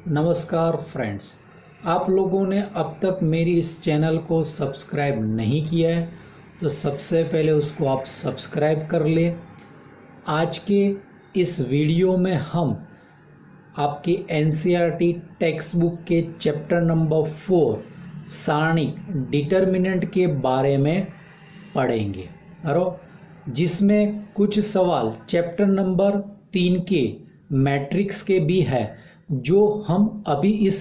नमस्कार फ्रेंड्स, आप लोगों ने अब तक मेरी इस चैनल को सब्सक्राइब नहीं किया है तो सबसे पहले उसको आप सब्सक्राइब कर लें। आज के इस वीडियो में हम आपकी एनसीईआरटी टेक्स्ट बुक के चैप्टर नंबर 4 सारणी डिटर्मिनेंट के बारे में पढ़ेंगे जिसमें कुछ सवाल चैप्टर नंबर 3 के मैट्रिक्स के भी है जो हम अभी इस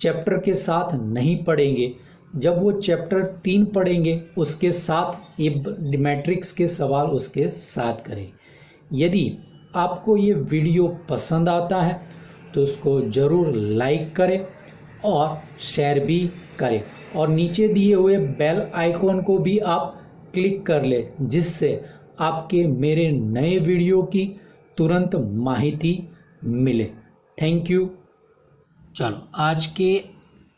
चैप्टर के साथ नहीं पढ़ेंगे। जब वो चैप्टर 3 पढ़ेंगे उसके साथ ये मैट्रिक्स के सवाल उसके साथ करें। यदि आपको ये वीडियो पसंद आता है तो उसको ज़रूर लाइक करें और शेयर भी करें और नीचे दिए हुए बेल आइकॉन को भी आप क्लिक कर ले जिससे आपके मेरे नए वीडियो की तुरंत माहिती मिले। Thank you. चलो आज के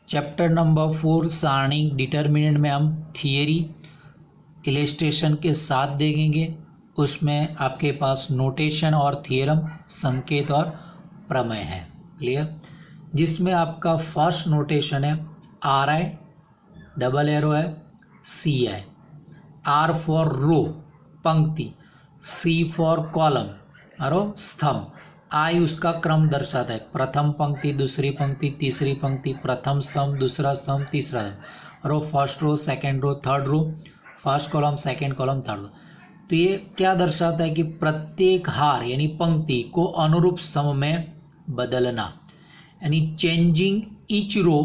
चैप्टर नंबर 4 सारणी डिटर्मिनेंट में हम थियरी इलस्ट्रेशन के साथ देखेंगे। उसमें आपके पास नोटेशन और थियरम, संकेत और प्रमेय है। क्लियर? जिसमें आपका फर्स्ट नोटेशन है RI, डबल एरो है, CI, R फॉर रो पंक्ति, C फॉर कॉलम और स्तंभ, I उसका क्रम दर्शाता है, प्रथम पंक्ति, दूसरी पंक्ति, तीसरी पंक्ति, प्रथम स्तंभ, दूसरा स्तंभ, तीसरा स्तंभ, row first row, second row, third row, first column, second column, third row. तो ये क्या दर्शाता है कि प्रत्येक हार यानी पंक्ति को अनुरूप स्तंभ में बदलना, यानी changing each row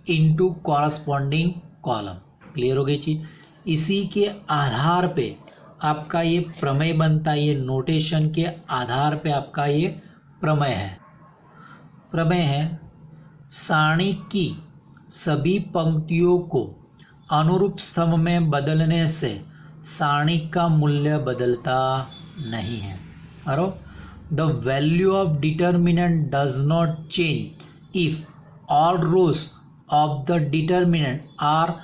into corresponding column. Clear हो गई चीज? इसी के आधार पे आपका ये प्रमेय बनता है। ये नोटेशन के आधार पे आपका ये प्रमेय है। प्रमेय है सारणी की सभी पंक्तियों को अनुरूप स्तंभ में बदलने से सारणी का मूल्य बदलता नहीं है। The value of determinant does not change if all rows of the determinant are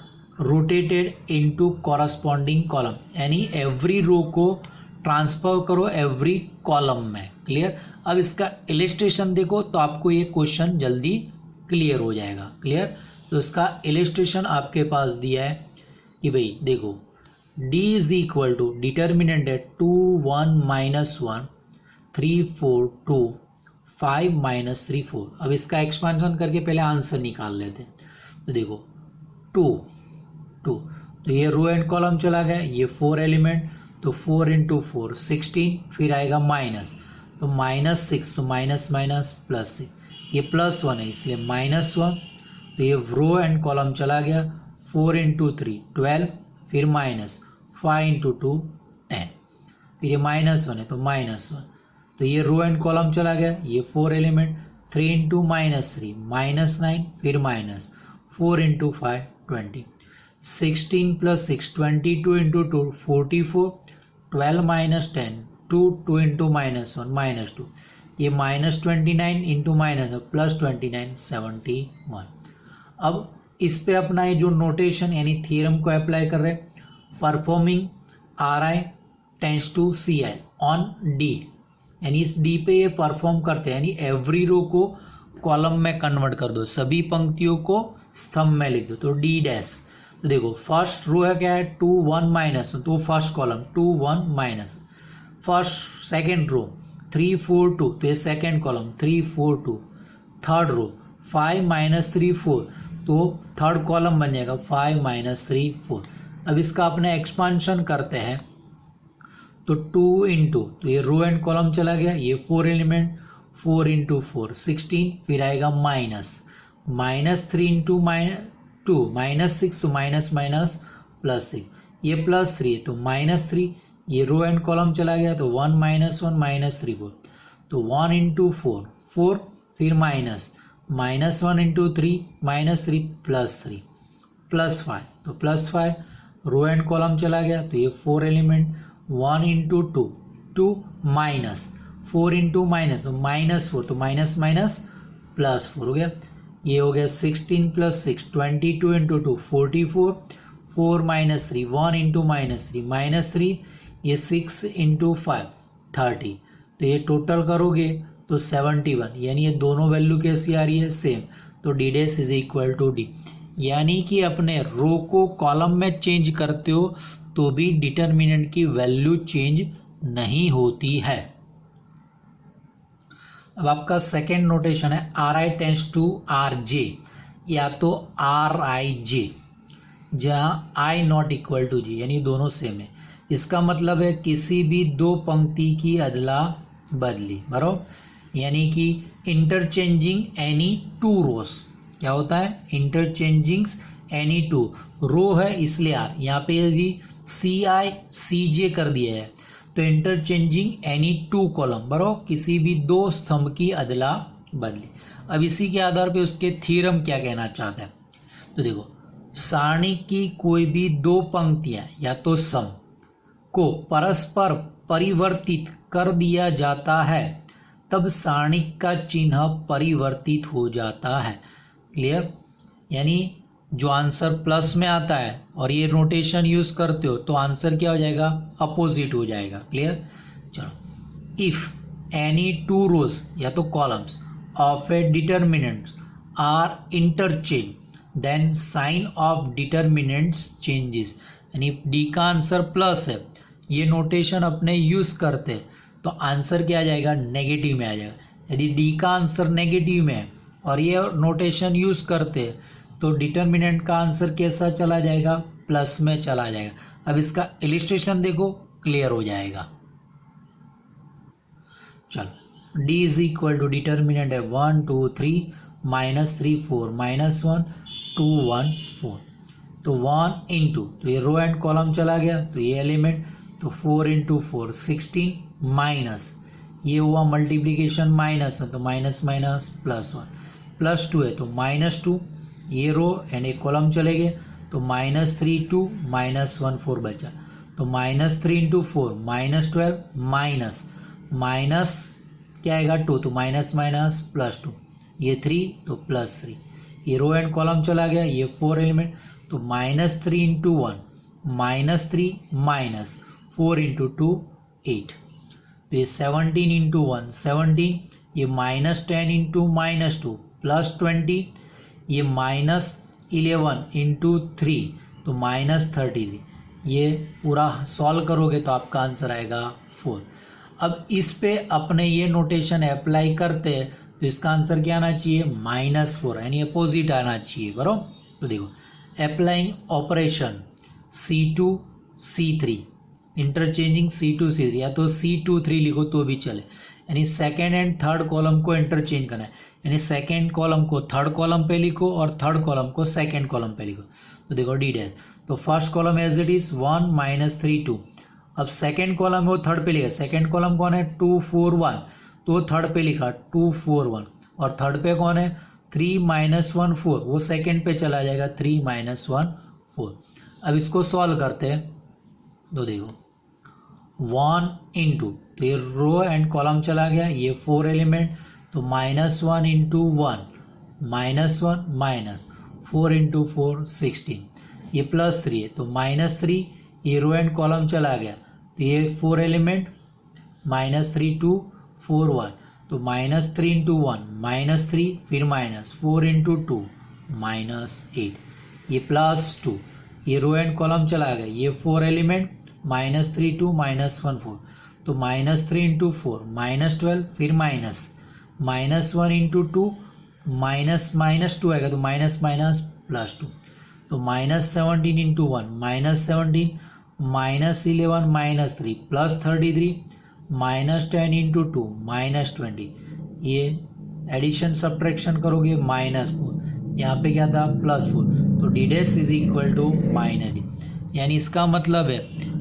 rotated into corresponding column, यानी एवरी रो को ट्रांसफर करो एवरी कॉलम में। क्लियर? अब इसका इलस्ट्रेशन देखो तो आपको ये क्वेश्चन जल्दी क्लियर हो जाएगा। क्लियर? तो इसका इलस्ट्रेशन आपके पास दिया है कि भाई देखो D is equal to determinant है 2 1 -1 3 4 2 5 -3 4। अब इसका एक्सपेंशन करके पहले आंसर निकाल लेते हैं। तो देखो 2 2 तो ये रो एंड कॉलम चला गया, ये 4 एलिमेंट, तो 4 इंटू 4 16, फिर आएगा माइनस, तो -6, तो माइनस माइनस प्लस 6, ये +1 है इसलिए -1, तो ये रो एंड कॉलम चला गया। 4 इंटू 3 12, फिर -5 इंटू 2 10, फिर ये -1 है तो -1, तो ये रो एंड कॉलम चला गया। ये 4 एलिमेंट, 3 इंटू -3 -9, फिर -4 इंटू 5 20, 16 + 6 22 इंटू 2 44, 12 - 10 2 2 इंटू -1 -2, ये -29 इंटू +29 71। अब इस पे अपना ये जो नोटेशन यानी थ्योरम को अप्लाई कर रहे हैं, performing RI tends to CI on D, यानी इस D पे ये परफॉर्म करते हैं, यानी एवरी रो को कॉलम में कन्वर्ट कर दो, सभी पंक्तियों को स्तंभ में लिख दो, तो D डैश। तो देखो फर्स्ट रो है क्या है 2 1 -1, तो first column 2 1 minus, first second row 3 4 2, तो ये सेकेंड कॉलम 3 4 2, थर्ड रो 5 -3 4, तो थर्ड कॉलम बन जाएगा 5 -3 4। अब इसका अपने एक्सपांशन करते हैं तो 2 इंटू, तो ये रो एंड कॉलम चला गया, ये 4 एलिमेंट, 4 इंटू 4 16, फिर आएगा -3 इंटू -2 -6, तो माइनस माइनस +6, ये +3 तो -3, ये रो एंड कॉलम चला गया तो 1 -1 -3 4, तो 1 इंटू 4 4, फिर -1 इंटू 3 -3 +3 +5, तो +5, रो एंड कॉलम चला गया तो ये 4 एलिमेंट, 1 इंटू 2 2 -4 इंटू -4 तो -4, तो माइनस माइनस +4 हो गया। ये हो गया 16 + 6 22 इंटू 2 44, 4 -3 1 इंटू -3 -3, ये 6 इंटू 5 30, तो ये टोटल करोगे तो 71, यानी ये दोनों वैल्यू कैसी आ रही है, सेम, तो D dash is equal to D. यानी कि अपने रो को कॉलम में चेंज करते हो तो भी डिटर्मिनेंट की वैल्यू चेंज नहीं होती है। अब आपका सेकेंड नोटेशन है R I tends to R J या तो आर आई जे, जहाँ I not equal to J, यानी दोनों सेम है। इसका मतलब है किसी भी दो पंक्ति की अदला बदली, बराबर, यानी कि इंटरचेंजिंग एनी टू रोज। क्या होता है, इंटरचेंजिंग एनी टू, रो है इसलिए आर, यहाँ पे यदि सी आई सी जे कर दिया है तो इंटरचेंजिंग एनी टू कॉलम, बराबर, किसी भी दो स्तंभ की अदला बदली। अब इसी के आधार पे उसके थ्योरम क्या कहना चाहता है, तो देखो, सारणी की कोई भी दो पंक्तियां या तो स्तंभ को परस्पर परिवर्तित कर दिया जाता है तब सारणी का चिन्ह परिवर्तित हो जाता है। क्लियर, यानी जो आंसर प्लस में आता है और ये नोटेशन यूज करते हो तो आंसर क्या हो जाएगा, अपोजिट हो जाएगा। क्लियर, चलो, इफ एनी टू रोज या तो columns of a determinant are interchange then sign of determinants changes, यानी डी का आंसर प्लस है, ये नोटेशन अपने यूज करते तो आंसर क्या आ जाएगा, नेगेटिव में आ जाएगा। यदि डी का आंसर नेगेटिव में है और ये नोटेशन यूज करते तो डिटर्मिनेंट का आंसर कैसा चला जाएगा, प्लस में चला जाएगा। अब इसका इलिस्ट्रेशन देखो, क्लियर हो जाएगा। चलो, D is equal to determinant है 1 2 3 -3 4 -1 2 1 4, तो 1 इंटू, तो ये रो एंड कॉलम चला गया तो ये एलिमेंट, तो 4 इंटू 4 16 माइनस, ये हुआ मल्टीप्लीकेशन माइनस में, तो माइनस माइनस +1 +2 है तो -2, ये रो एंड एक कॉलम चले गए तो -3 2 -1 4 बचा, तो -3 इंटू 4 -12 माइनस क्या आएगा 2, तो माइनस माइनस +2, ये 3 तो +3, ये रो एंड कॉलम चला गया, ये 4 एलिमेंट, तो -3 इंटू 1 -3 माइनस 4 इंटू 2 8, तो ये 17 इंटू 1 17, ये -10 इंटू -2 +20, ये -11 इंटू 3 तो -33, ये पूरा सॉल्व करोगे तो आपका आंसर आएगा 4। अब इस पे अपने ये नोटेशन अप्लाई करते हैं तो इसका आंसर क्या आना चाहिए, -4, यानी अपोजिट आना चाहिए, बराबर। तो देखो, applying operation C2 C3, interchanging C2 C3, या तो C2 3 लिखो तो भी चले, यानी सेकेंड एंड थर्ड कॉलम को इंटरचेंज करना है, यानी सेकेंड कॉलम को थर्ड कॉलम पे लिखो और थर्ड कॉलम को सेकेंड कॉलम पे लिखो। तो देखो डी डैश, तो first column as it is 1 -3 2, अब सेकेंड कॉलम है वो थर्ड पे लिखा, सेकेंड कॉलम कौन है 2 4 1, तो थर्ड पे लिखा 2 4 1, और थर्ड पे कौन है 3 -1 4, वो सेकेंड पे चला जाएगा 3 -1 4। अब इसको सॉल्व करते हैं, तो देखो 1 इंटू, तो ये रो एंड कॉलम चला गया, ये 4 एलिमेंट, तो -1 इंटू 1 -1 माइनस 4 इंटू 4 16, ये +3 है, तो -3, ये रो एंड कॉलम चला गया, तो ये 4 एलिमेंट -3 2 4 1, तो -3 इंटू 1 -3, फिर -4 इंटू 2 -8, ये +2, ये रो एंड कॉलम चला गया, ये 4 एलिमेंट -3 2 -1 4, तो -3 इंटू 4 -12, फिर -1 इंटू 2 -2 आएगा, तो माइनस +2, तो -17 इंटू 1 -17, -11 -3 +33, -10 इंटू 2 -20, ये एडिशन सब्ट्रैक्शन करोगे -4, यहाँ पे क्या था +4, तो D dash is equal to -d, यानी इसका मतलब है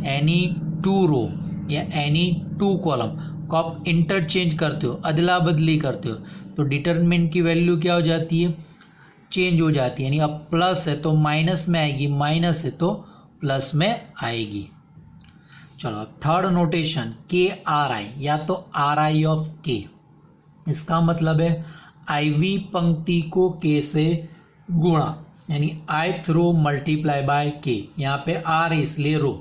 एनी टू रो या एनी टू कॉलम को आप इंटरचेंज करते हो, अदला बदली करते हो, तो डिटरमिनेंट की वैल्यू क्या हो जाती है, चेंज हो जाती है, यानी अब प्लस है तो माइनस में आएगी, माइनस है तो प्लस में आएगी। चलो, थर्ड नोटेशन KRI या तो RI ऑफ K, इसका मतलब है IV पंक्ति को K से गुणा, यानी ith row multiply by K, यहाँ पे R इसलिए रो,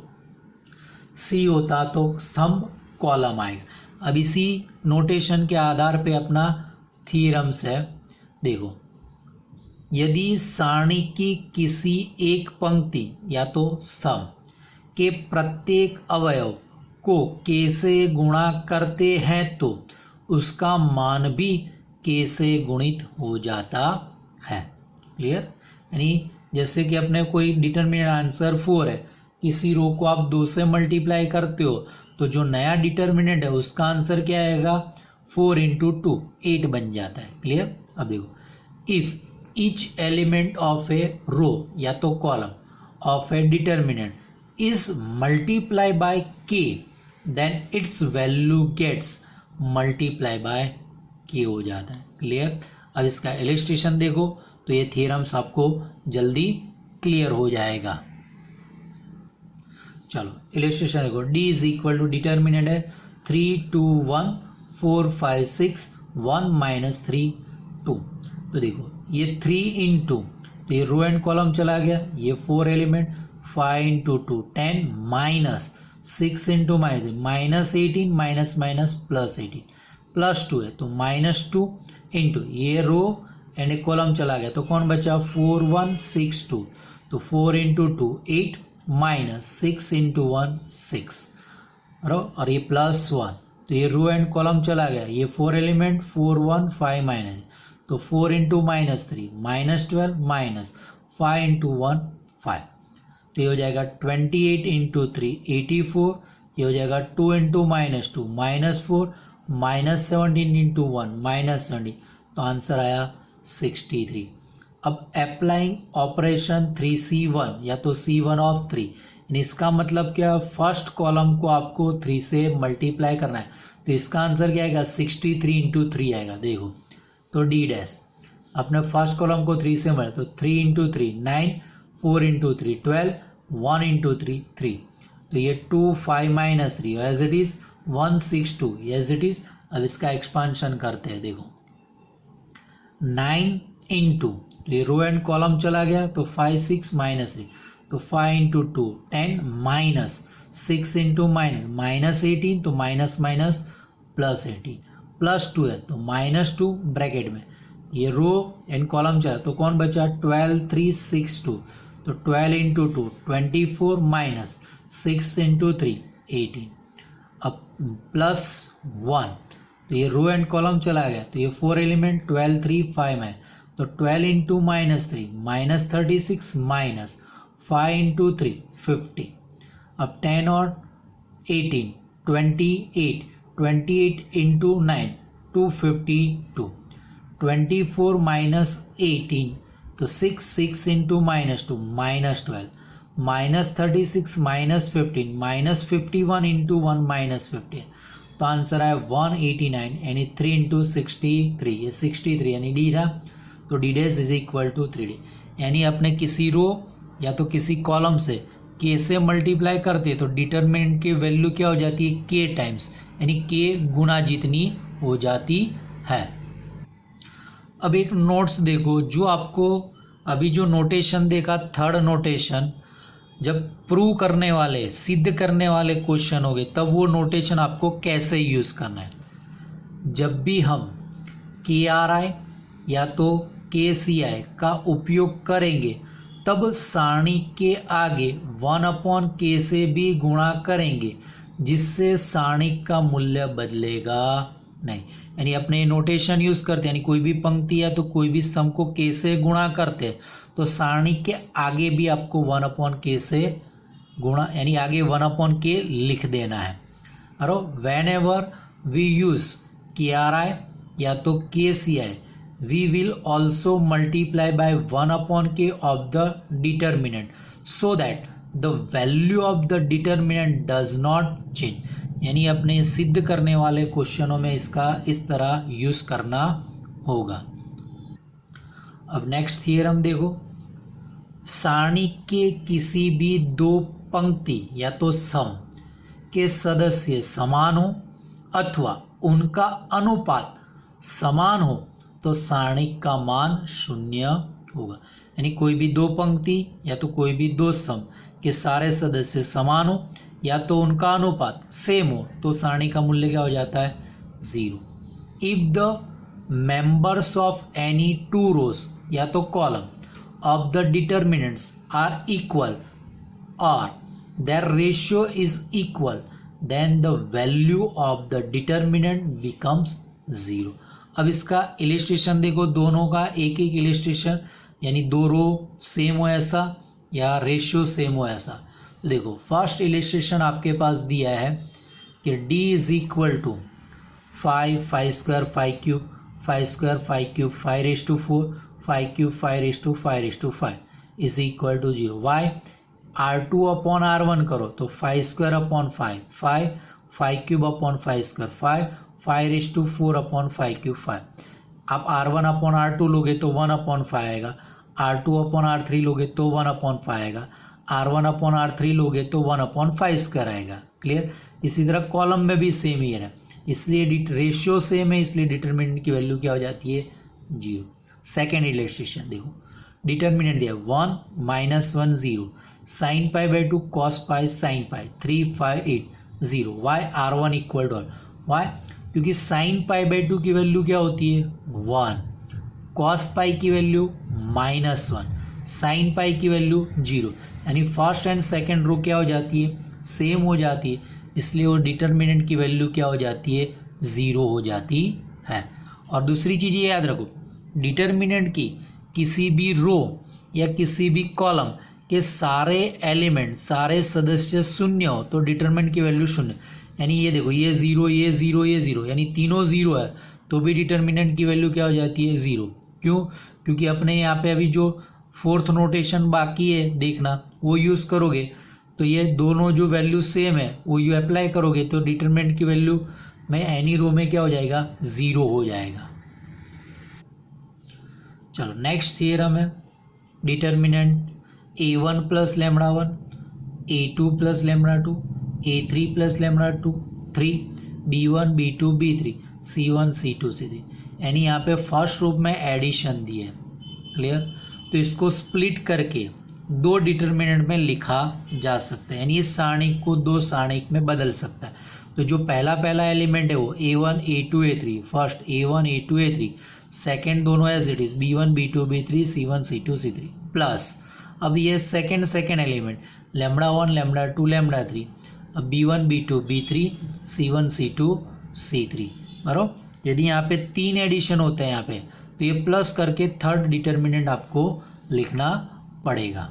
C होता तो स्तंभ कॉलम आएगा। अब इसी नोटेशन के आधार पे अपना थ्योरम्स है। देखो, यदि सारणी की किसी एक पंक्ति या तो स्तंभ के प्रत्येक अवयव को k से गुणा करते हैं तो उसका मान भी k से गुणित हो जाता है। क्लियर? यानी जैसे कि अपने कोई डिटरमिनेंट आंसर 4 है, किसी रो को आप 2 से मल्टीप्लाई करते हो तो जो नया डिटरमिनेंट है उसका आंसर क्या आएगा, 4 इंटू 2 8 बन जाता है। क्लियर? अब देखो, इफ ईच एलिमेंट ऑफ ए रो या तो column of A determinant is multiply by k then its value gets multiply by k हो जाता है। क्लियर? अब इसका इलस्ट्रेशन देखो तो ये थ्योरम्स आपको जल्दी क्लियर हो जाएगा। चलो इलस्ट्रेशन देखो, d is equal to determinant है 3 2 1 4 5 6 1 माइनस 3 2। तो देखो ये 3 इंटू, तो ये रो एंड कॉलम चला गया, ये 4 element 5 into 2 10 minus 6 into minus 18 minus minus plus 18 plus 2 है तो माइनस 2 इंटू ये रो एंड एक कॉलम चला गया तो कौन बचा 4 1 6 2, तो 4 इंटू 2 8 माइनस 6 इंटू 1 6 और ये प्लस 1, तो ये रो एंड कॉलम चला गया, ये 4 एलिमेंट 4 1 5 माइनस, तो 4 into minus 3 minus 12 minus 5 into 1 5, तो ये हो जाएगा 28 इंटू 3 84, ये हो जाएगा 2 into minus 2 minus 4 minus 17 into 1 minus 70, तो आंसर आया 63। अब अप्लाइंग ऑपरेशन 3C1 या तो C1 ऑफ 3, इसका मतलब क्या, फर्स्ट कॉलम को आपको 3 से मल्टीप्लाई करना है, तो इसका आंसर क्या आएगा 63 इंटू 3 आएगा। देखो तो डी डैश अपने फर्स्ट कॉलम को 3 से मल्टीप्लाई, तो 3 इंटू 3 9, 4 इंटू 3 12, 1 इंटू 3 3, तो ये 2 5 minus 3 as it is 1 6 2 as it is. अब इसका एक्सपांशन करते हैं, देखो 9 इंटू, तो ये रो एंड कॉलम चला गया तो 5 6 माइनस 3, तो 5 इंटू 2 10 माइनस 6 इंटू माइनस 18, तो माइनस माइनस प्लस 18 प्लस 2 है तो माइनस 2 ब्रैकेट में, ये रो एंड कॉलम चला तो कौन बचा 12 3 6 2, तो 12 इंटू 2 24 माइनस 6 इंटू 3 18, अब प्लस 1, तो ये रो एंड कॉलम चला गया तो ये 4 एलिमेंट 12 3 5 है, तो 12 into minus 3 minus 36 minus 5 into 3 50, अब 10 और 18 28 28 इंटू 9 252, 24 माइनस 18, तो 6 6 into minus 2 minus 12 minus 36 minus 15 minus 51 into 1 minus 15, तो आंसर है 189 यानी 3 इंटू 63, ये 63 यानी डी था, तो D dash is equal to 3D। यानी अपने किसी रो या तो किसी कॉलम से के से मल्टीप्लाई करते तो डिटरमिनेंट की वैल्यू क्या हो जाती है के टाइम्स, यानी के गुना जितनी हो जाती है। अब एक नोट्स देखो, जो आपको अभी जो नोटेशन देखा थर्ड नोटेशन, जब प्रूव करने वाले सिद्ध करने वाले क्वेश्चन हो गए तब वो नोटेशन आपको कैसे यूज करना है। जब भी हम KRI या तो KCI का उपयोग करेंगे तब सारणी के आगे 1/k से भी गुणा करेंगे, जिससे सारणी का मूल्य बदलेगा नहीं। यानी अपने नोटेशन यूज करते हैं, यानी कोई भी पंक्ति या तो कोई भी स्तंभ को k से गुणा करते हैं तो सारणी के आगे भी आपको 1/k से गुणा, यानी आगे 1/k लिख देना है। और whenever we use KRI या तो KCI we will also multiply by 1/k of the determinant so that the value of the determinant does not change। यानी अपने सिद्ध करने वाले क्वेश्चनों में इसका इस तरह यूज करना होगा। अब नेक्स्ट थियरम देखो, सारणी के किसी भी दो पंक्ति या तो स्तंभ के सदस्य समान हो अथवा उनका अनुपात समान हो तो सारणी का मान 0 होगा। यानी कोई भी दो पंक्ति या तो कोई भी दो स्तंभ के सारे सदस्य समान हो या तो उनका अनुपात सेम हो तो सारणी का मूल्य क्या हो जाता है 0। If the members of any two rows या तो column of the determinants are equal और their ratio is equal then the value of the determinant becomes 0। अब इसका इलिस्ट्रेशन देखो, दोनों का एक एक इलिस्ट्रेशन, यानी दो रो सेम हो ऐसा या रेशियो सेम हो ऐसा। तो देखो फर्स्ट इलिस्ट्रेशन आपके पास दिया है कि d is equal to 5 square 5 cube 5 square 5 cube 5⁴ 5 cube 5⁵ is equal to 0। Y R2 upon R1 करो तो 5 square upon 5 cube upon 5 square 5⁴ upon 5 cube 5। आप R1 अपॉन R2 लोगे तो 1 अपॉन 5 आएगा, R2 अपॉन R3 लोगे तो 1 अपॉन 5 आएगा, R1 upon R3 लोगे तो 1 अपॉन 5 स्क्वायर आएगा। क्लियर। इसी तरह कॉलम में भी सेम ही है, इसलिए रेशियो सेम है, इसलिए डिटर्मिनेंट की वैल्यू क्या हो जाती है 0। सेकेंड इलस्ट्रेशन देखो, डिटर्मिनेंट दिया 1 -1 0 sin pi by 2 cos pi sin pi 3 5 8 0। Y R1 equal to Y, क्योंकि sin pi by 2 की वैल्यू क्या होती है 1, cos pi की वैल्यू -1, sin pi की वैल्यू 0, यानी फर्स्ट एंड सेकेंड रो क्या हो जाती है सेम हो जाती है, इसलिए वो डिटर्मिनेंट की वैल्यू क्या हो जाती है 0 हो जाती है। और दूसरी चीज ये याद रखो, डिटर्मिनेंट की किसी भी रो या किसी भी कॉलम के सारे एलिमेंट सारे सदस्य शून्य हो तो डिटरमिनेंट की वैल्यू शून्य, यानी ये देखो ये 0 ये 0 ये 0, यानी तीनों 0 है तो भी डिटर्मिनेंट की वैल्यू क्या हो जाती है 0। क्यों? क्योंकि अपने यहाँ पे अभी जो फोर्थ नोटेशन बाकी है देखना वो यूज़ करोगे तो ये दोनों जो वैल्यू सेम है वो यू अप्लाई करोगे तो डिटरमिनेंट की वैल्यू में एनी रो में क्या हो जाएगा 0 हो जाएगा। चलो नेक्स्ट थियरम है, determinant a1 plus lambda 1 a2 plus lambda 2 a3 plus lambda 2 3 b1 b2 b3 c1 c2 c3, यानी यहाँ पे फर्स्ट रूप में एडिशन दी है। क्लियर। तो इसको स्प्लिट करके दो डिटर्मिनेंट में लिखा जा सकता है, यानी इस सारणिक को दो सारणिक में बदल सकता है। तो जो पहला एलिमेंट है वो a1 a2 a3, first a1 a2 a3, second दोनों as it is b1 b2 b3 c1 c2 c3 plus अब ये second element lambda 1 lambda 2 lambda 3, अब b1 b2 b3 c1 c2 c3 बराबर। यदि यहाँ पे 3 एडिशन होते हैं यहाँ पे तो ये प्लस करके थर्ड डिटर्मिनेंट आपको लिखना पड़ेगा।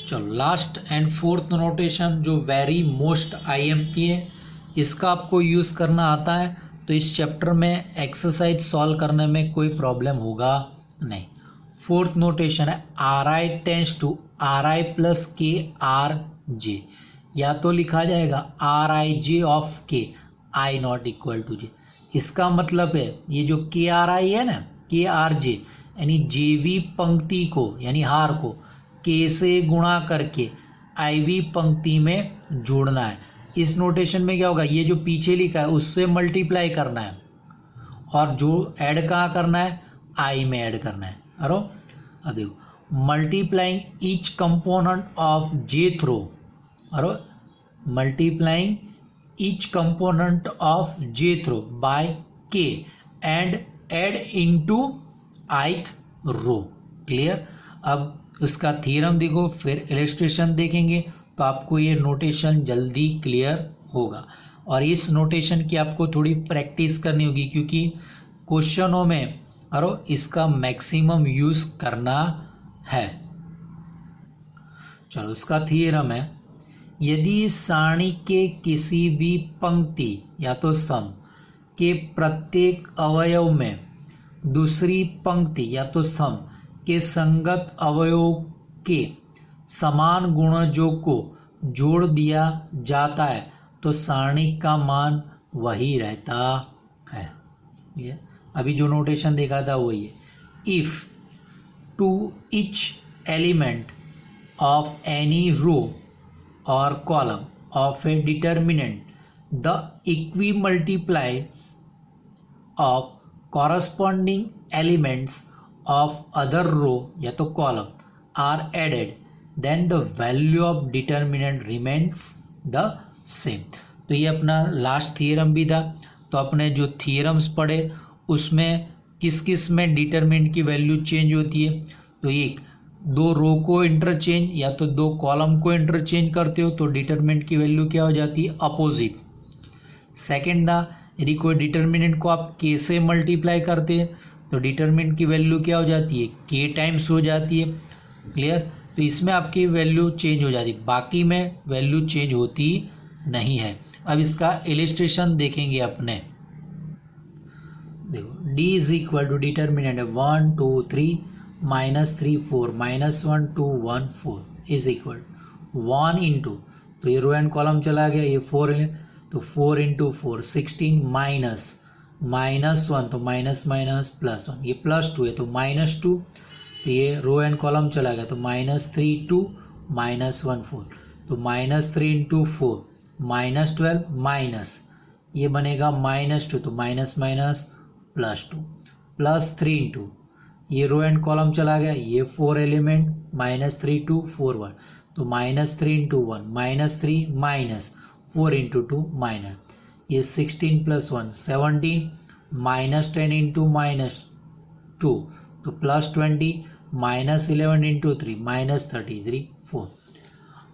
चलो लास्ट एंड फोर्थ नोटेशन जो वेरी मोस्ट आईएमपी है, इसका आपको यूज करना आता है तो इस चैप्टर में एक्सरसाइज सॉल्व करने में कोई प्रॉब्लम होगा नहीं। फोर्थ नोटेशन है RI tends to RI plus K R J, या तो लिखा जाएगा RIJ of K I not equal to J. इसका मतलब है ये जो KRI है ना KRJ, यानी JV पंक्ति को यानी हार को K से गुणा करके IV पंक्ति में जोड़ना है। इस नोटेशन में क्या होगा, ये जो पीछे लिखा है उससे मल्टीप्लाई करना है और जो ऐड कहाँ करना है I में ऐड करना है। अरो अब देखो multiplying each component of jth row, अरो multiplying each component of jth row by k and add into ith row. Clear. अब उसका थ्योरम देखो फिर इलस्ट्रेशन देखेंगे तो आपको ये नोटेशन जल्दी क्लियर होगा। और इस नोटेशन की आपको थोड़ी प्रैक्टिस करनी होगी क्योंकि क्वेश्चनों में और इसका मैक्सिमम यूज करना है। चलो उसका थ्योरम है, यदि सारणी के किसी भी पंक्ति या तो स्तंभ के प्रत्येक अवयव में दूसरी पंक्ति या तो स्तंभ के संगत अवयव के समान गुणजों को जोड़ दिया जाता है तो सारणी का मान वही रहता है। ये अभी जो नोटेशन देखा था वही है। If to each element of any row और column of a determinant the equimultiples of corresponding elements of other row या तो column are added then the value of determinant remains the same. तो ये अपना last theorem भी था। तो अपने जो थियरम्स पढ़े उसमें किस किस में डिटर्मिनेंट की वैल्यू चेंज होती है। तो एक दो रो को इंटरचेंज या तो दो कॉलम को इंटरचेंज करते हो तो डिटर्मिनेंट की वैल्यू क्या हो जाती है, अपोजिट। सेकेंड था, यदि कोई डिटर्मिनेंट को आप के से मल्टीप्लाई करते हैं तो डिटर्मिनेंट की वैल्यू क्या हो जाती है, के टाइम्स हो जाती है। क्लियर। तो इसमें आपकी वैल्यू चेंज हो जाती है, बाकी में वैल्यू चेंज होती नहीं है। अब इसका इलिस्ट्रेशन देखेंगे अपने। देखो d is equal to determinant 1 2 3 -3 4 -1 2 1 4 is equal 1 into, तो ये रो एंड कॉलम चला गया, ये 4 है तो 4 इंटू 4 16 -1 तो माइनस माइनस +1, ये +2 है तो -2, तो ये रो एंड कॉलम चला गया तो -3 2 -1 4, तो -3 इंटू 4 -12 माइनस ये बनेगा -2 तो माइनस माइनस +2 +3 इंटू ये रो एंड कॉलम चला गया, ये 4 एलिमेंट -3 2 4 1, तो -3 इंटू 1 -3 माइनस 4 इंटू 2 माइनस ये 16 + 1 17 -10 इंटू -2 तो +20 -11 इंटू 3 -33 4।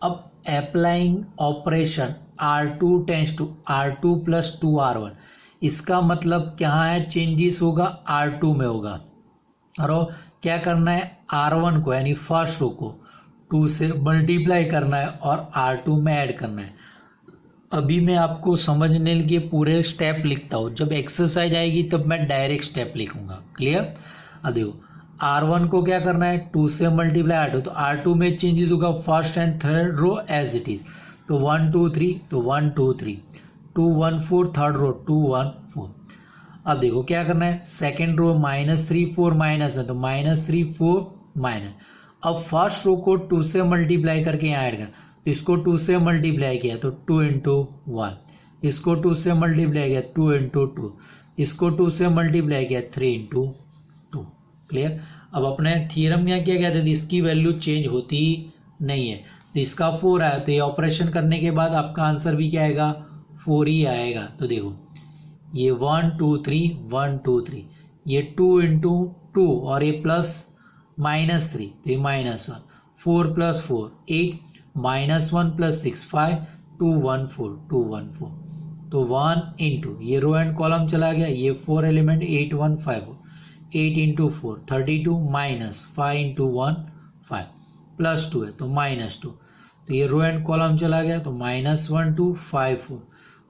अब applying operation R2 tends to R2 + 2R1, इसका मतलब क्या है, चेंजेस होगा R2 में होगा और क्या करना है, R1 को यानी फर्स्ट रो को 2 से मल्टीप्लाई करना है और R2 में ऐड करना है। अभी मैं आपको समझने के लिए पूरे स्टेप लिखता हूँ, जब एक्सरसाइज आएगी तब मैं डायरेक्ट स्टेप लिखूंगा। क्लियर। अब देखो R1 को क्या करना है, 2 से मल्टीप्लाई R2, तो R2 में चेंजेस होगा first and third row as it is, तो 1 2 3 तो 1 2 3 2 1 4 थर्ड रो 2 1 4। अब देखो क्या करना है, सेकेंड रो -3 4 माइनस है तो -3 4 माइनस। अब फर्स्ट रो को 2 से मल्टीप्लाई करके यहाँ ऐड करना, तो इसको 2 से मल्टीप्लाई किया तो 2 इंटू 1, इसको 2 से मल्टीप्लाई किया 2 इंटू 2, इसको 2 से मल्टीप्लाई किया 3 इंटू 2। क्लियर। अब अपने थियरम में क्या कहते थे, इसकी वैल्यू चेंज होती नहीं है, तो इसका 4 आया तो ये ऑपरेशन करने के बाद आपका आंसर भी क्या आएगा, 4 ही आएगा। तो देखो ये 1 2 3 1 2 3, ये 2 इंटू 2 और ये प्लस -3 तो ये -1, 4 + 4 8 -1 + 6 5 2 1 4 2 1 4, तो 1 इंटू ये रो एंड कॉलम चला गया, ये 4 एलिमेंट 8 1 5 8 इंटू 4 32 माइनस 5 इंटू 1 5 +2 है तो -2, तो ये रो एंड कॉलम चला गया तो -1 2 5 4,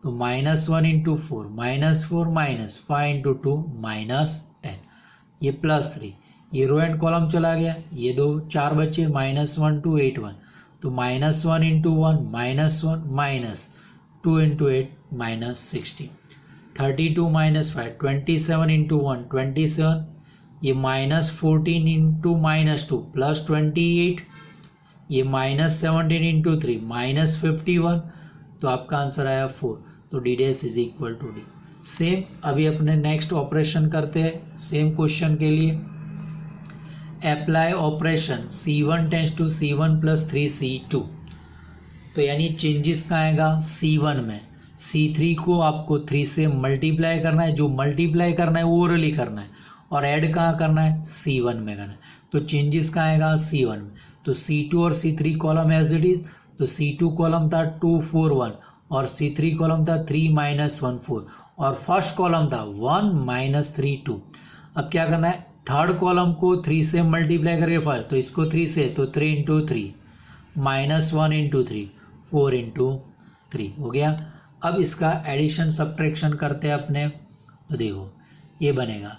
तो -1 इंटू 4 -4 माइनस 5 इंटू 2 -10, ये +3, ये रो एंड कॉलम चला गया, ये दो 4 बचे -1 2 8 1, तो -1 इंटू 1 -1 माइनस 2 इंटू 8 -16, 32 - 5 27 इंटू 1 27, ये -14 इंटू -2 +28, ये -17 इंटू 3 -51, तो आपका आंसर आया 4, तो D' is equal to D। Same अभी अपने नेक्स्ट ऑपरेशन करते हैं, सेम क्वेश्चन के लिए apply operation C1 tends to C1 + 3C2, तो यानी चेंजेस कहाँ आएगा, C1 में। C3 को आपको 3 से मल्टीप्लाई करना है, जो मल्टीप्लाई करना है वो ओरली करना है, और ऐड कहाँ करना है, C1 में करना है, तो चेंजेस कहाँ आएगा, C1 में। तो C2 और C3 column as it is, तो C2 कॉलम था 2 4 1 और C3 कॉलम था 3 -1 4 और फर्स्ट कॉलम था 1 -3 2। अब क्या करना है, थर्ड कॉलम को 3 से मल्टीप्लाई करके फर्स्ट, तो इसको 3 से तो 3 इंटू 3 -1 इंटू 3 4 इंटू 3 हो गया। अब इसका एडिशन सब्ट्रैक्शन करते हैं अपने, तो देखो ये बनेगा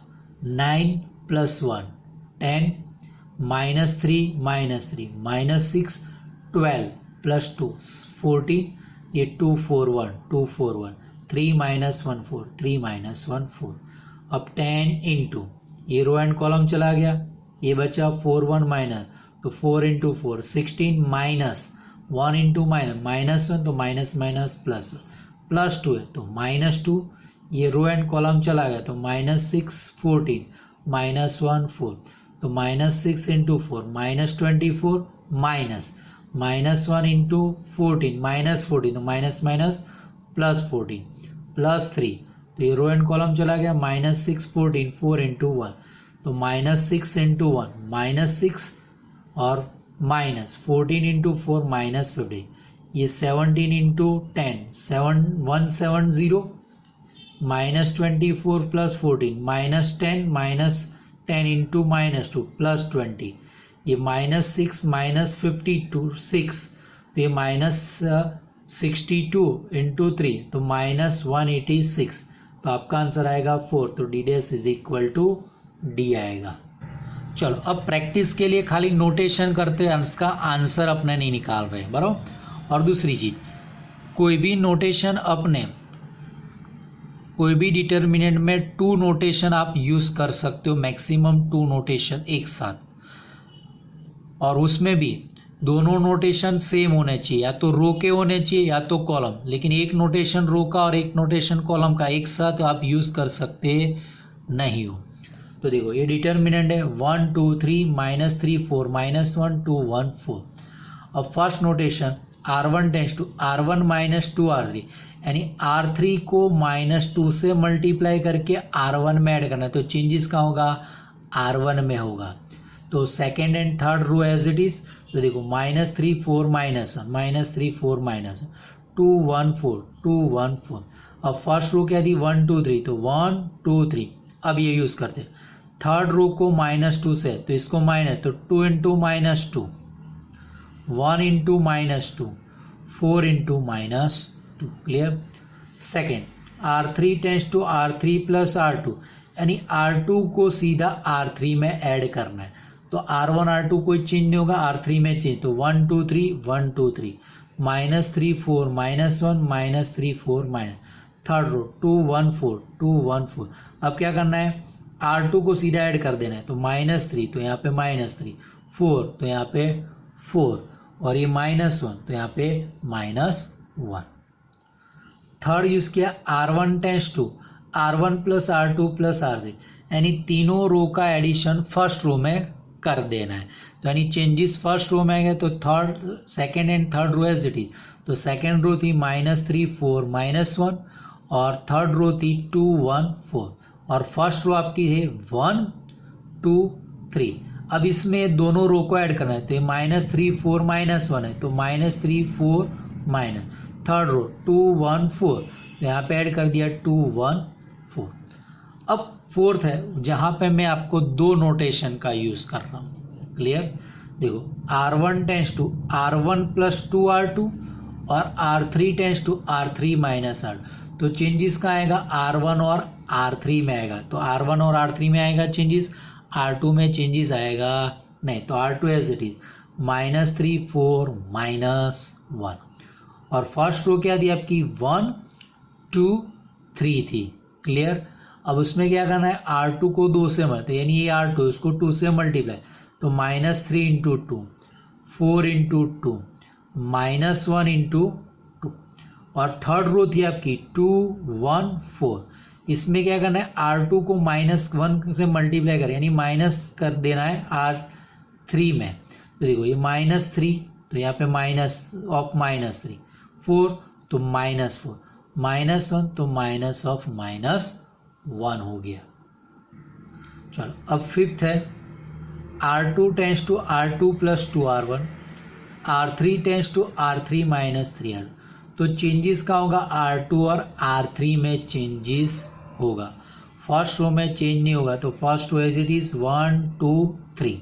9 + 1 10 -3 -6 12 + 2 14, ये 2 4 1 2 4 1 3 -1 4 3 -1 4। अब 10 इंटू ये रो एंड कॉलम चला गया, ये बचा 4 1 माइनस, तो 4 इंटू 4 16 माइनस 1 इंटू -1 तो माइनस माइनस +2 है तो -2, ये रो एंड कॉलम चला गया तो -6 14 -1 4, तो -6 इंटू 4 -24 माइनस -1 इंटू 14 -14, तो माइनस माइनस प्लस 14 प्लस 3, तो ये रो एंड कॉलम चला गया। -6 14 4 इंटू 1, तो -6 इंटू 1 -6 और -14 इंटू 4 -15, ये 17 इंटू 10 170, -24 प्लस 14 -10 इंटू -2 प्लस 20, ये -6 -52 6, तो ये -62 इंटू 3, तो -186, तो आपका आंसर आएगा 4, तो D dash is equal to D आएगा। चलो अब प्रैक्टिस के लिए खाली नोटेशन करते हैं, इसका आंसर अपने नहीं निकाल रहे बराबर। और दूसरी चीज, कोई भी नोटेशन अपने कोई भी डिटर्मिनेंट में 2 नोटेशन आप यूज कर सकते हो, मैक्सिमम 2 नोटेशन एक साथ, और उसमें भी दोनों नोटेशन सेम होने चाहिए, या तो रो के होने चाहिए या तो कॉलम, लेकिन एक नोटेशन रो का और एक नोटेशन कॉलम का एक साथ आप यूज कर सकते नहीं हो। तो देखो ये डिटर्मिनेंट है 1 2 3 -3 4 -1 2 1 4। अब first notation R1 tense to R1 -2 R3, यानी R3 को -2 से मल्टीप्लाई करके R1 में ऐड करना है, तो चेंजेस कहाँ होगा, R1 में होगा। तो second and third row as it is, तो देखो -3 4 -1 -3 4 -1 2 1 4 2 1 4। अब फर्स्ट रो क्या थी 1 2 3, तो 1 2 3। अब ये यूज करते हैं थर्ड रो को -2 से, तो इसको माइनस, तो 2 into -2 1 into -2 4 into -2, clear. Second R3 tends to R3 plus R2, यानी R2 को सीधा R3 में ऐड करना है, तो R1 R2 कोई चेंज नहीं होगा, R3 में चेंज, तो 1 2 3 1 2 3 -3 4 -1 -3 4 थर्ड रो 2 1 4 2 1 4। अब क्या करना है, R2 को सीधा ऐड कर देना है, तो -3, तो यहाँ पे -3 4, तो यहाँ पे 4, और ये -1, तो यहाँ पे -1। थर्ड यूज किया R1 tense to R1 plus R2 plus R3, यानी तीनों रो का एडिशन फर्स्ट रो में कर देना है, तो यानी चेंजेस फर्स्ट रो में आएंगे, तो third second and third row as it is, तो सेकेंड रो थी -3 4 -1, और थर्ड रो थी 2 1 4, और फर्स्ट रो आपकी है 1 2 3। अब इसमें दोनों रो को ऐड करना है, तो ये -3 4 -1 है, तो -3 4 थर्ड रो 2 1 4, तो यहाँ पे ऐड कर दिया 2 1 4। अब फोर्थ है जहाँ पे मैं आपको 2 नोटेशन का यूज कर रहा हूँ, क्लियर। देखो R1 tense to R1 plus 2 R2 और R3 tends to R3 minus R, तो चेंजेस कहाँ आएगा, R1 और R3 में आएगा, तो R1 और R3 में आएगा चेंजेस, R2 में चेंजेस आएगा नहीं, तो R2 एज इट इज -3 4 -1। और फर्स्ट रो क्या थी आपकी 1 2 3 थी, क्लियर। अब उसमें क्या करना है, R2 को 2 से मल्टीप्लाई, यानी ये R2 इसको 2 से मल्टीप्लाई, तो -3 इंटू 2 4 इंटू 2 -1 इंटू 2। और थर्ड रो थी आपकी 2 1 4, इसमें क्या करना है, R2 को -1 से मल्टीप्लाई करें, यानी माइनस कर देना है R3 में, तो देखो ये -3, तो यहाँ पे माइनस ऑफ -3 4, तो -4 -1, तो माइनस ऑफ -1 हो गया। चलो अब फिफ्थ है R2 tends to R2 plus 2 R1 R3 tends to R3 minus 3 R, तो चेंजेस का होगा R2 और R3 में चेंजेस होगा, फर्स्ट रो में चेंज नहीं होगा, तो first row as it is 1 2 3।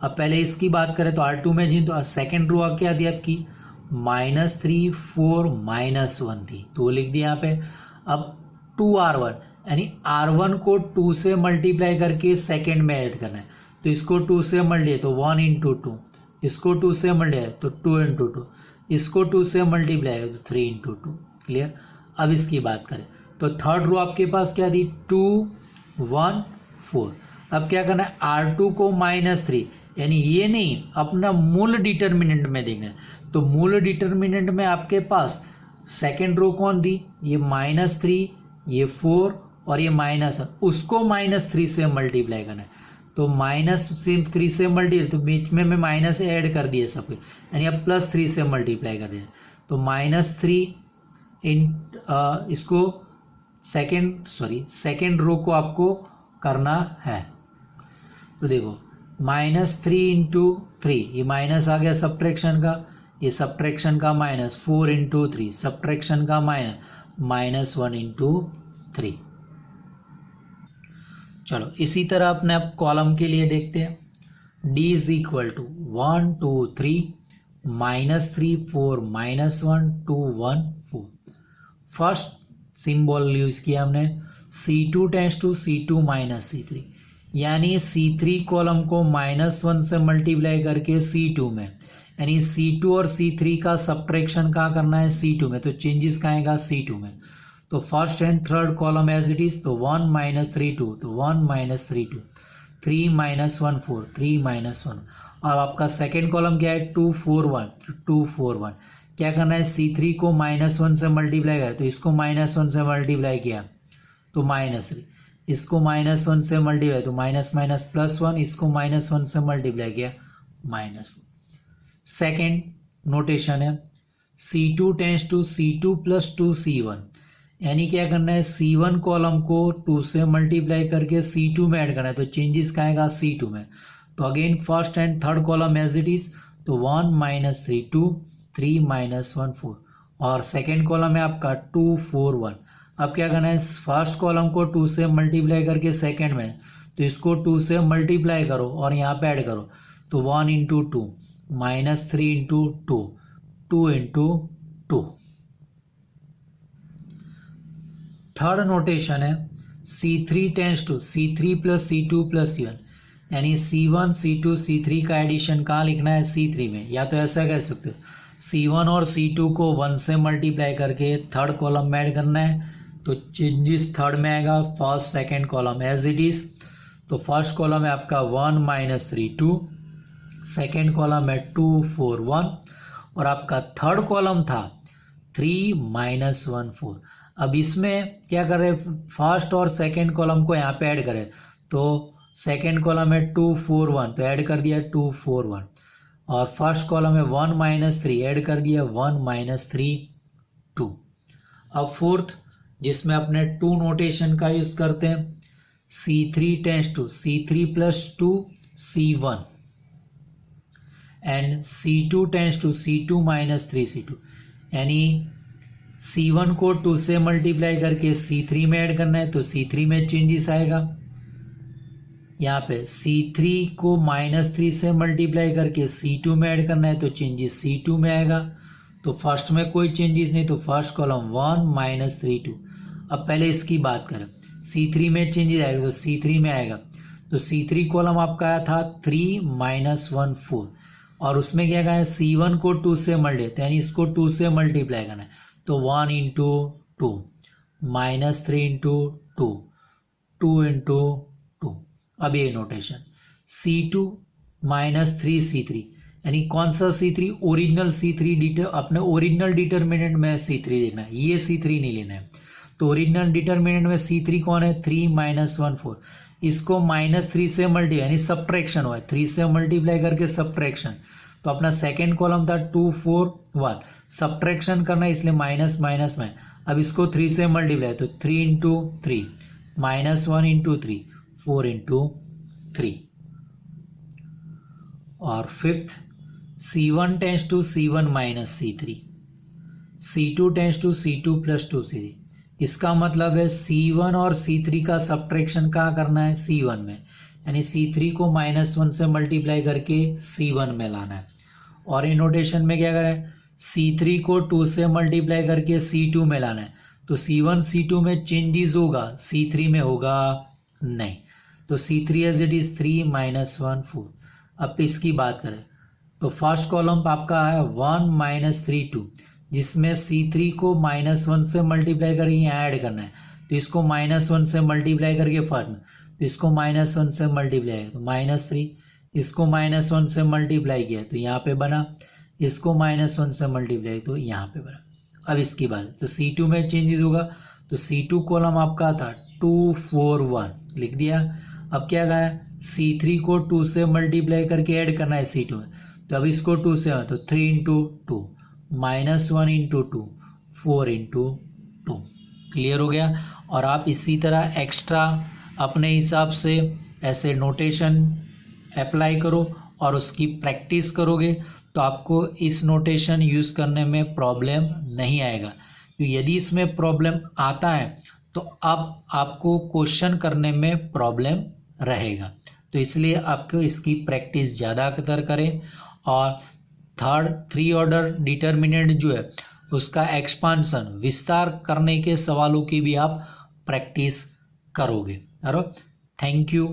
अब पहले इसकी बात करें तो R2 में चेंज, तो सेकेंड रो क्या थी आपकी -3 4 -1 थी, तो वो लिख दिया यहाँ पे। अब 2 R1, यानी R1 को 2 से मल्टीप्लाई करके सेकेंड में ऐड करना है, तो इसको 2 से मल्टीप्लाई, तो 1 इंटू 2, इसको 2 से मल्टीप्लाई, तो 2 इंटू 2, इसको 2 से मल्टीप्लाई, तो 3 इंटू 2, क्लियर। अब इसकी बात करें तो थर्ड रो आपके पास क्या थी 2 1 4। अब क्या करना है, R2 को -3, यानी ये नहीं, अपना मूल डिटर्मिनेंट में देखना है, तो मूल डिटर्मिनेंट में आपके पास सेकेंड रो कौन थी, ये -3 ये 4 और ये -1, उसको -3 से मल्टीप्लाई करना है, तो -3 से मल्टीप्लाई, तो बीच में मैं माइनस ऐड कर दिए सब कुछ, यानी अब +3 से मल्टीप्लाई कर दिया। तो -3 इसको सेकेंड रो को आपको करना है। तो देखो -3 इंटू 3, ये माइनस आ गया सब्ट्रैक्शन का, ये सब्ट्रैक्शन का माइनस, 4 इंटू 3 सब्ट्रैक्शन का माइनस -1 इंटू 3। चलो इसी तरह अपने अब कॉलम के लिए देखते हैं। D is equal to 1 2 3 -3 4 -1 2 1 4। First symbol use किया हमने C2 tends to C2 minus C3, यानी C3 कॉलम को -1 से मल्टीप्लाई करके C2 में, यानी C2 और C3 का सब्ट्रैक्शन कहाँ करना है, C2 में, तो चेंजेस कहाँ आएगा, C2 में। तो first and third column as it is, तो 1 -3 2, तो 1 -3 2, 3 -1 4, 3 -1। अब आपका सेकेंड कॉलम क्या है, 2 4 1, 2 4 1। क्या करना है, C3 को -1 से मल्टीप्लाई किया, तो इसको -1 से मल्टीप्लाई किया तो -3, इसको -1 से मल्टीप्लाई तो +1, इसको -1 से मल्टीप्लाई किया -4। सेकेंड नोटेशन है C2 tends to C2 + 2C1, यानी क्या करना है, C1 कॉलम को 2 से मल्टीप्लाई करके C2 में ऐड करना है, तो चेंजेस कहाँ आएगा, C2 में। तो again first and third column as it is, तो 1 -3 2, 3 -1 4, और सेकेंड कॉलम है आपका 2 4 1। अब क्या करना है, फर्स्ट कॉलम को 2 से मल्टीप्लाई करके सेकेंड में, तो इसको 2 से मल्टीप्लाई करो और यहाँ पे ऐड करो, तो 1 into 2 -3 into 2, 2 into 2। Third notation है C3 tends to C3 + C2 + C1, यानी C1 C2 C3 का एडिशन कहाँ लिखना है, C3 में। या तो ऐसा कह सकते हो C1 और C2 को 1 से मल्टीप्लाई करके थर्ड कॉलम में ऐड करना है, तो चेंजेस थर्ड में आएगा, first second column as it is. तो फर्स्ट कॉलम है आपका 1 -3 2, सेकेंड कॉलम है 2 4 1, और आपका थर्ड कॉलम था 3 -1 4। अब इसमें क्या करें, फर्स्ट और सेकेंड कॉलम को यहाँ पे ऐड करें, तो सेकेंड कॉलम है 2 4 1, तो ऐड कर दिया 2 4 1, और फर्स्ट कॉलम है 1 -3, ऐड कर दिया 1 -3 2। अब फोर्थ, जिसमें अपने 2 नोटेशन का यूज करते हैं, C3 tends to C3 + 2 C1 and C2 tends to C2 - 3 C2, यानी C1 को 2 से मल्टीप्लाई करके C3 में ऐड करना है, तो C3 में चेंजेस आएगा। यहाँ पे C3 को -3 से मल्टीप्लाई करके C2 में ऐड करना है, तो चेंजेस C2 में आएगा। तो फर्स्ट में कोई चेंजेस नहीं, तो फर्स्ट कॉलम 1 -3 2। अब पहले इसकी बात करें, C3 में चेंजेस आएगा, तो C3 में आएगा, तो C3 कॉलम आपका आया था 3 -1 4, और उसमें क्या कहा है, C1 को 2 से मल्टीप्लाई, यानी इसको 2 से मल्टीप्लाई करना है, तो 1 इंटू 2 -3 इंटू 2, 2 इंटू 2। अब ये नोटेशन C2 -3 C3, यानी कौन सा C3, ओरिजिनल C3, अपने ओरिजिनल डिटर्मिनेंट में C3 देखना है, ये C3 नहीं लेना है। तो ओरिजिनल डिटर्मिनेंट में C3 कौन है, 3 -1 4, इसको -3 से मल्टीप्लाई, यानी सब्ट्रैक्शन हुआ है, 3 से मल्टीप्लाई करके सब्ट्रैक्शन। तो अपना सेकेंड कॉलम था 2 4 1, सब्ट्रैक्शन करना है, इसलिए माइनस माइनस में। अब इसको 3 से मल्टीप्लाई, तो 3 इंटू 3 -1 इंटू 3 4 इंटू 3। और fifth, C1 tends to C1 - C3, C2 tends to C2 + 2 C3। इसका मतलब है C1 और C3 का सब्ट्रैक्शन कहाँ करना है, C1 में, यानी C3 को -1 से मल्टीप्लाई करके C1 में लाना है। और इन नोटेशन में क्या करें, C3 को 2 से मल्टीप्लाई करके C2 में लाना है, तो C1 C2 में चेंजेस होगा, C3 में होगा नहीं, तो C3 एज इट इज 3 -1 4। अब इसकी बात करें, तो फर्स्ट कॉलम आपका है 1 -3 2, जिसमें C3 को -1 से मल्टीप्लाई करके यहाँ ऐड करना है, तो इसको -1 से मल्टीप्लाई करके फर्स्ट में, तो इसको -1 से मल्टीप्लाई तो -3, इसको -1 से मल्टीप्लाई किया तो यहाँ पे बना, इसको -1 से मल्टीप्लाई तो यहाँ पे बना। अब इसकी बात, तो C2 में चेंजेस होगा, तो C2 कॉलम आपका था 2 4 1 लिख दिया। अब क्या कहा है, C3 को 2 से मल्टीप्लाई करके ऐड करना है C2 में, तो अब इसको 2 से तो 3 इंटू 2 -1 इंटू 2 4 इंटू 2। क्लियर हो गया। और आप इसी तरह एक्स्ट्रा अपने हिसाब से ऐसे नोटेशन अप्लाई करो और उसकी प्रैक्टिस करोगे तो आपको इस नोटेशन यूज़ करने में प्रॉब्लम नहीं आएगा। तो यदि इसमें प्रॉब्लम आता है तो अब आपको क्वेश्चन करने में प्रॉब्लम रहेगा। तो इसलिए आपको इसकी प्रैक्टिस ज़्यादातर करें। और थर्ड 3 ऑर्डर डिटर्मिनेंट जो है उसका एक्सपांशन विस्तार करने के सवालों की भी आप प्रैक्टिस करोगे। Thank you.